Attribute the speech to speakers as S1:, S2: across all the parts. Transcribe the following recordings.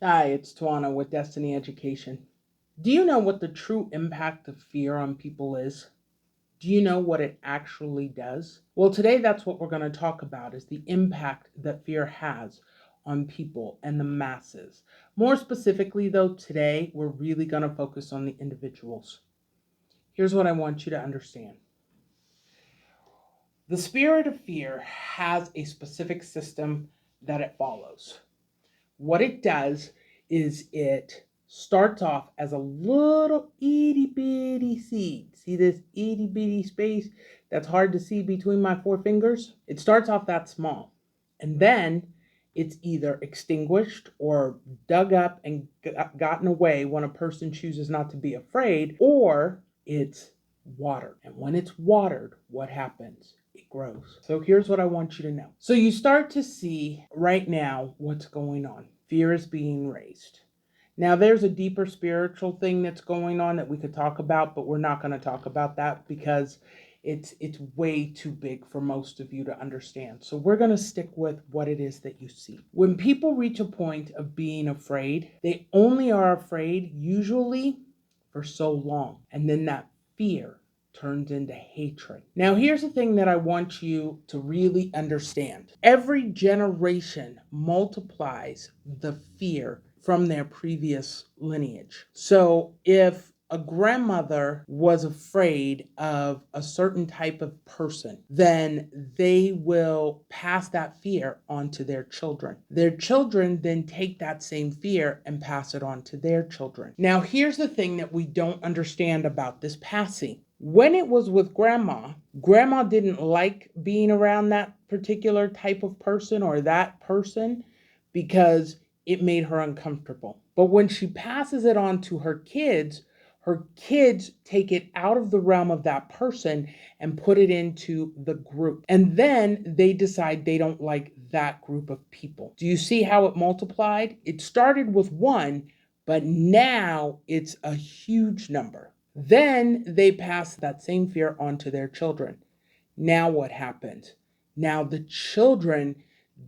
S1: Hi, it's Tawana with Destiny Education. Do you know what the true impact of fear on people is? Do you know what it actually does? Well, today that's what we're going to talk about is the impact that fear has on people and the masses. More specifically though, today we're really going to focus on the individuals. Here's what I want you to understand. The spirit of fear has a specific system that it follows. What it does is it starts off as a little itty bitty seed. See this itty bitty space that's hard to see between my four fingers? It starts off that small. And then it's either extinguished or dug up and gotten away when a person chooses not to be afraid, or it's watered. And when it's watered, what happens? It grows. So here's what I want you to know. So you start to see right now what's going on. Fear is being raised. Now there's a deeper spiritual thing that's going on that we could talk about, but we're not going to talk about that because it's way too big for most of you to understand. So we're going to stick with what it is that you see. When people reach a point of being afraid, they only are afraid usually for so long. And then that fear turns into hatred. Now, here's the thing that I want you to really understand. Every generation multiplies the fear from their previous lineage. So if a grandmother was afraid of a certain type of person, then they will pass that fear on to their children. Their children then take that same fear and pass it on to their children. Now, here's the thing that we don't understand about this passing. When it was with grandma didn't like being around that particular type of person or that person because it made her uncomfortable. But when she passes it on to her kids take it out of the realm of that person and put it into the group. And then they decide they don't like that group of people. Do you see how it multiplied? It started with one, but now it's a huge number. Then they pass that same fear on to their children. Now what happens? Now the children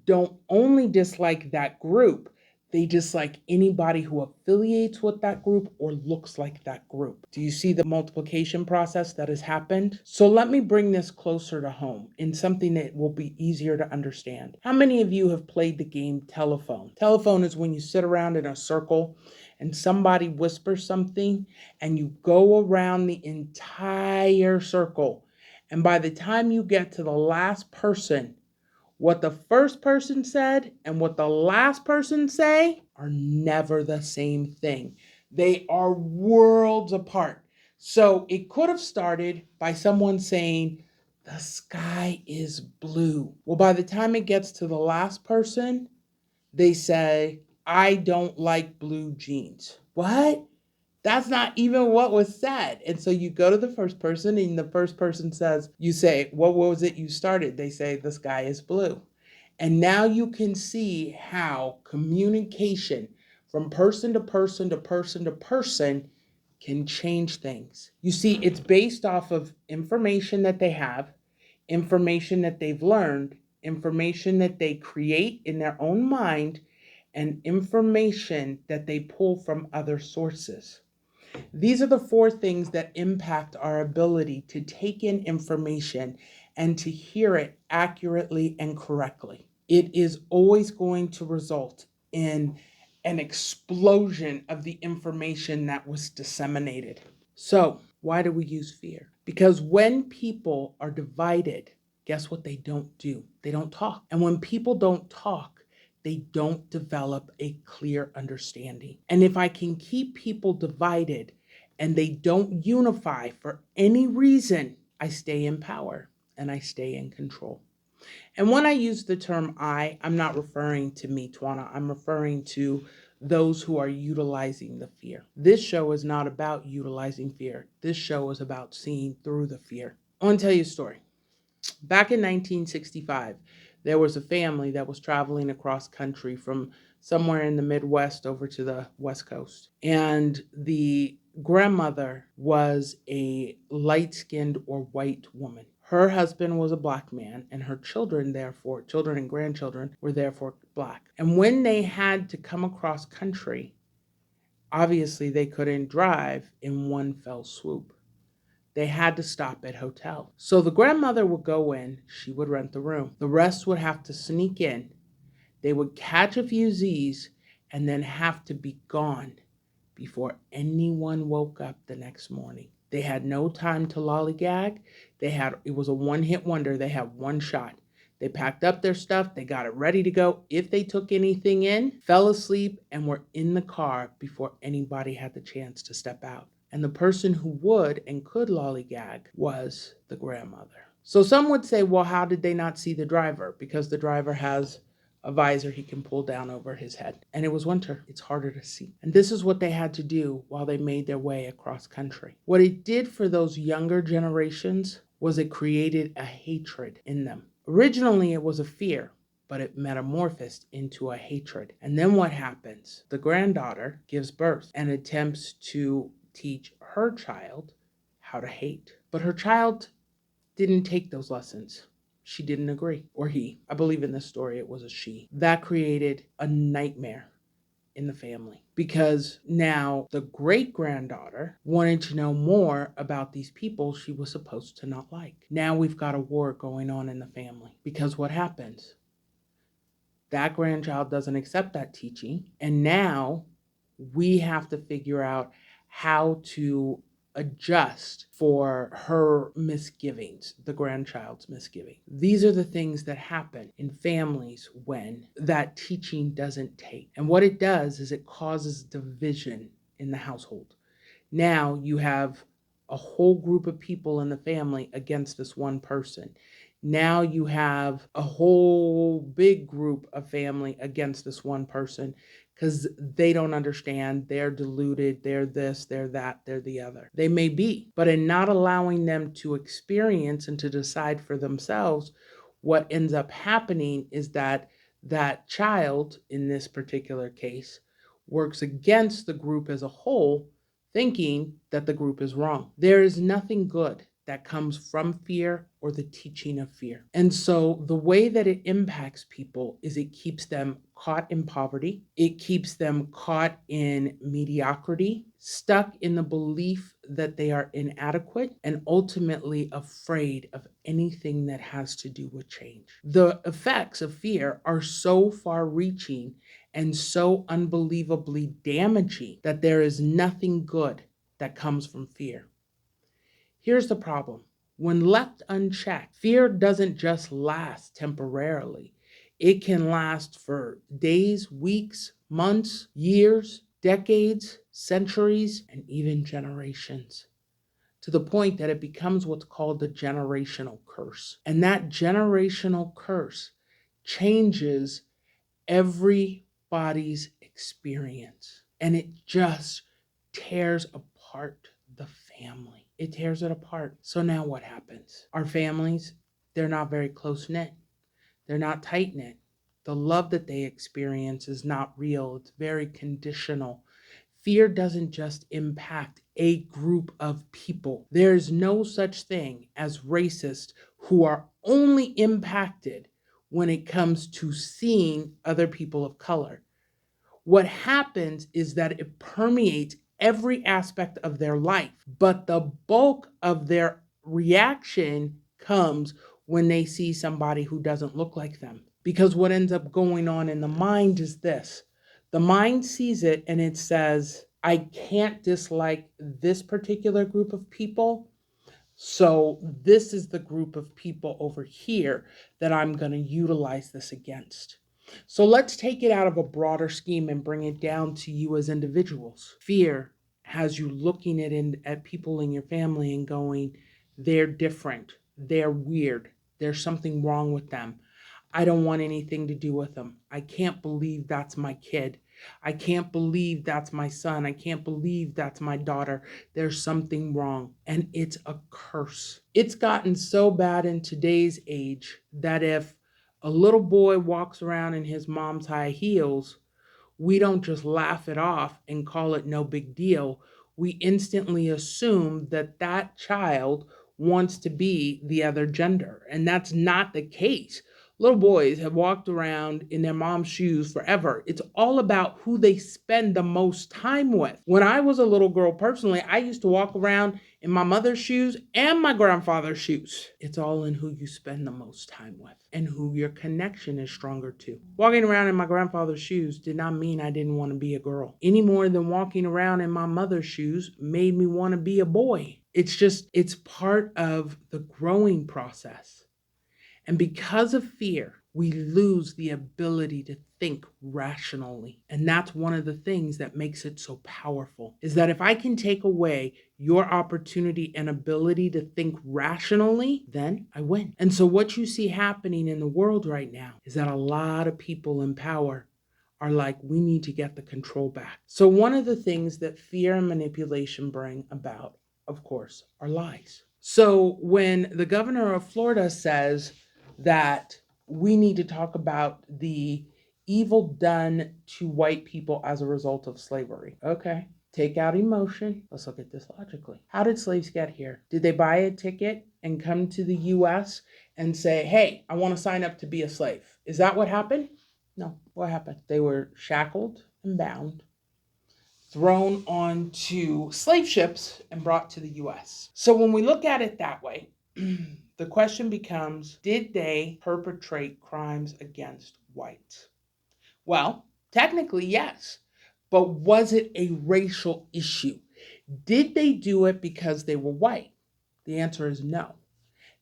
S1: don't only dislike that group, they dislike anybody who affiliates with that group or looks like that group. Do you see the multiplication process that has happened? So let me bring this closer to home in something that will be easier to understand. How many of you have played the game telephone? Telephone is when you sit around in a circle and somebody whispers something and you go around the entire circle. And by the time you get to the last person, what the first person said and what the last person say are never the same thing. They are worlds apart. So it could have started by someone saying, the sky is blue. Well, by the time it gets to the last person, they say, I don't like blue jeans. What? That's not even what was said. And so you go to the first person and the first person says, you say, what was it you started? They say, the sky is blue. And now you can see how communication from person to person to person to person can change things. You see, it's based off of information that they have, information that they've learned, information that they create in their own mind, and information that they pull from other sources. These are the four things that impact our ability to take in information and to hear it accurately and correctly. It is always going to result in an explosion of the information that was disseminated. So, why do we use fear? Because when people are divided, guess what they don't do? They don't talk. And when people don't talk, they don't develop a clear understanding. And if I can keep people divided and they don't unify for any reason, I stay in power and I stay in control. And when I use the term I'm not referring to me, Tawana. I'm referring to those who are utilizing the fear. This show is not about utilizing fear. This show is about seeing through the fear. I want to tell you a story. Back in 1965, there was a family that was traveling across country from somewhere in the Midwest over to the West Coast. And the grandmother was a light-skinned or white woman. Her husband was a black man, and her children, therefore, children and grandchildren, were therefore black. And when they had to come across country, obviously they couldn't drive in one fell swoop. They had to stop at hotels. So the grandmother would go in, she would rent the room. The rest would have to sneak in. They would catch a few Z's and then have to be gone before anyone woke up the next morning. They had no time to lollygag. It was a one-hit wonder. They had one shot. They packed up their stuff, they got it ready to go. If they took anything in, fell asleep, and were in the car before anybody had the chance to step out. And the person who would and could lollygag was the grandmother. So some would say, well, how did they not see the driver? Because the driver has a visor he can pull down over his head. And it was winter. It's harder to see. And this is what they had to do while they made their way across country. What it did for those younger generations was it created a hatred in them. Originally, it was a fear, but it metamorphosed into a hatred. And then what happens? The granddaughter gives birth and attempts to teach her child how to hate. But her child didn't take those lessons. She didn't agree, or he. I believe in this story it was a she. That created a nightmare in the family because now the great granddaughter wanted to know more about these people she was supposed to not like. Now we've got a war going on in the family because what happens? That grandchild doesn't accept that teaching, and now we have to figure out how to adjust for her misgivings, the grandchild's misgiving. These are the things that happen in families when that teaching doesn't take. And what it does is it causes division in the household. Now you have a whole group of people in the family against this one person. Now you have a whole big group of family against this one person because they don't understand. They're deluded. They're this, they're that, they're the other. They may be, but in not allowing them to experience and to decide for themselves, what ends up happening is that that child, in this particular case, works against the group as a whole, thinking that the group is wrong. There is nothing good that comes from fear or the teaching of fear. And so the way that it impacts people is it keeps them caught in poverty. It keeps them caught in mediocrity, stuck in the belief that they are inadequate, and ultimately afraid of anything that has to do with change. The effects of fear are so far reaching and so unbelievably damaging that there is nothing good that comes from fear. Here's the problem. When left unchecked, fear doesn't just last temporarily. It can last for days, weeks, months, years, decades, centuries, and even generations, to the point that it becomes what's called the generational curse. And that generational curse changes everybody's experience. And it just tears apart the family. It tears it apart. So now what happens? Our families, they're not very close knit. They're not tight knit. The love that they experience is not real. It's very conditional. Fear doesn't just impact a group of people. There's no such thing as racists who are only impacted when it comes to seeing other people of color. What happens is that it permeates every aspect of their life, but the bulk of their reaction comes when they see somebody who doesn't look like them. Because what ends up going on in the mind is this: the mind sees it and it says, I can't dislike this particular group of people, so this is the group of people over here that I'm going to utilize this against. So let's take it out of a broader scheme and bring it down to you as individuals. Fear has you looking at people in your family and going, they're different, they're weird, there's something wrong with them. I don't want anything to do with them. I can't believe that's my kid. I can't believe that's my son. I can't believe that's my daughter. There's something wrong. And it's a curse. It's gotten so bad in today's age that if a little boy walks around in his mom's high heels, we don't just laugh it off and call it no big deal. We instantly assume that that child wants to be the other gender. And that's not the case. Little boys have walked around in their mom's shoes forever. It's all about who they spend the most time with. When I was a little girl, personally, I used to walk around in my mother's shoes and my grandfather's shoes. It's all in who you spend the most time with and who your connection is stronger to. Walking around in my grandfather's shoes did not mean I didn't want to be a girl, any more than walking around in my mother's shoes made me want to be a boy. It's part of the growing process. And because of fear, we lose the ability to think rationally. And that's one of the things that makes it so powerful, is that if I can take away your opportunity and ability to think rationally, then I win. And so what you see happening in the world right now is that a lot of people in power are like, we need to get the control back. So one of the things that fear and manipulation bring about, of course, are lies. So when the governor of Florida says that we need to talk about the evil done to white people as a result of slavery. Okay, take out emotion. Let's look at this logically. How did slaves get here? Did they buy a ticket and come to the US and say, hey, I want to sign up to be a slave? Is that what happened? No. What happened? They were shackled and bound, thrown onto slave ships, and brought to the US. So when we look at it that way, the question becomes, did they perpetrate crimes against whites? Well, technically, yes. But was it a racial issue? Did they do it because they were white? The answer is no.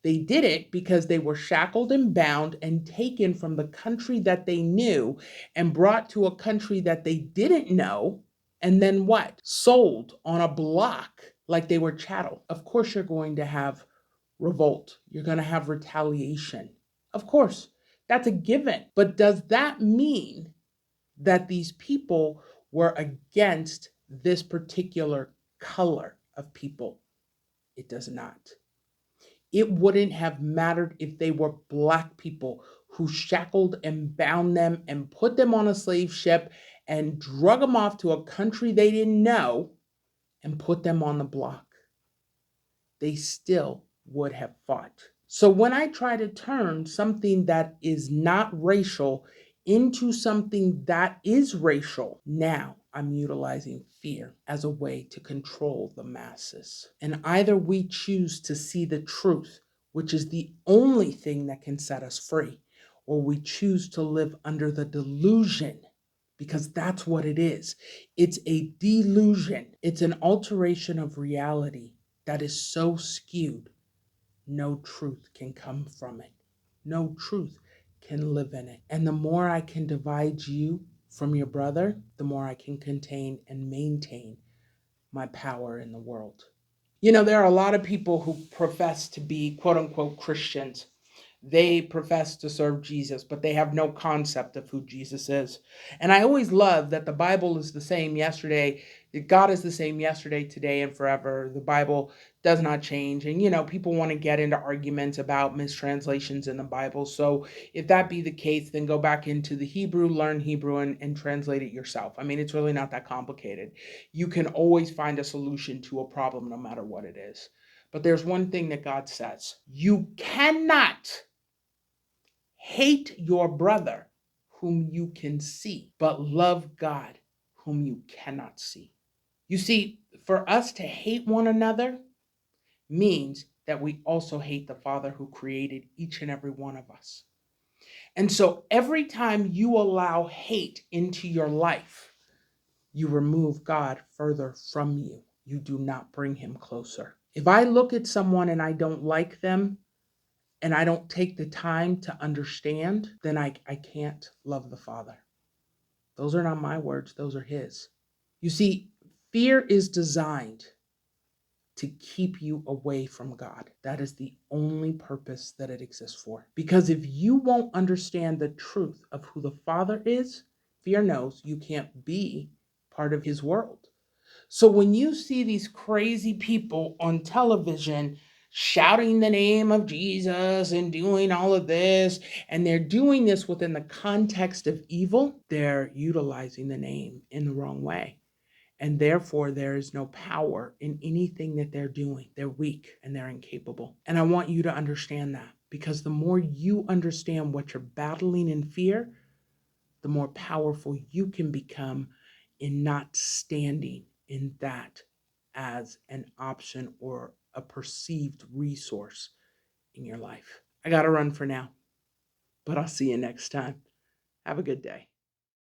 S1: They did it because they were shackled and bound and taken from the country that they knew and brought to a country that they didn't know. And then what? Sold on a block like they were chattel. Of course, you're going to have revolt. You're going to have retaliation. Of course, that's a given. But does that mean that these people were against this particular color of people? It does not. It wouldn't have mattered if they were black people who shackled and bound them and put them on a slave ship and drug them off to a country they didn't know and put them on the block. They still would have fought. So when I try to turn something that is not racial into something that is racial, now I'm utilizing fear as a way to control the masses. And either we choose to see the truth, which is the only thing that can set us free, or we choose to live under the delusion, because that's what it is. It's a delusion. It's an alteration of reality that is so skewed, no truth can come from it. No truth can live in it. And the more I can divide you from your brother, the more I can contain and maintain my power in the world. You know, there are a lot of people who profess to be quote unquote Christians. They profess to serve Jesus, but they have no concept of who Jesus is. And I always love that the Bible is the same yesterday. God is the same yesterday, today, and forever. The Bible does not change. And, you know, people want to get into arguments about mistranslations in the Bible. So if that be the case, then go back into the Hebrew, learn Hebrew, and translate it yourself. I mean, it's really not that complicated. You can always find a solution to a problem, no matter what it is. But there's one thing that God says: you cannot hate your brother whom you can see, but love God whom you cannot see. You see, for us to hate one another means that we also hate the Father who created each and every one of us. And so every time you allow hate into your life, you remove God further from you. You do not bring him closer. If I look at someone and I don't like them, and I don't take the time to understand, then I can't love the Father. Those are not my words, those are his. You see, fear is designed to keep you away from God. That is the only purpose that it exists for. Because if you won't understand the truth of who the Father is, fear knows you can't be part of his world. So when you see these crazy people on television shouting the name of Jesus and doing all of this, and they're doing this within the context of evil, they're utilizing the name in the wrong way. And therefore, there is no power in anything that they're doing. They're weak and they're incapable. And I want you to understand that, because the more you understand what you're battling in fear, the more powerful you can become in not standing in that as an option or a perceived resource in your life. I got to run for now, but I'll see you next time. Have a good day.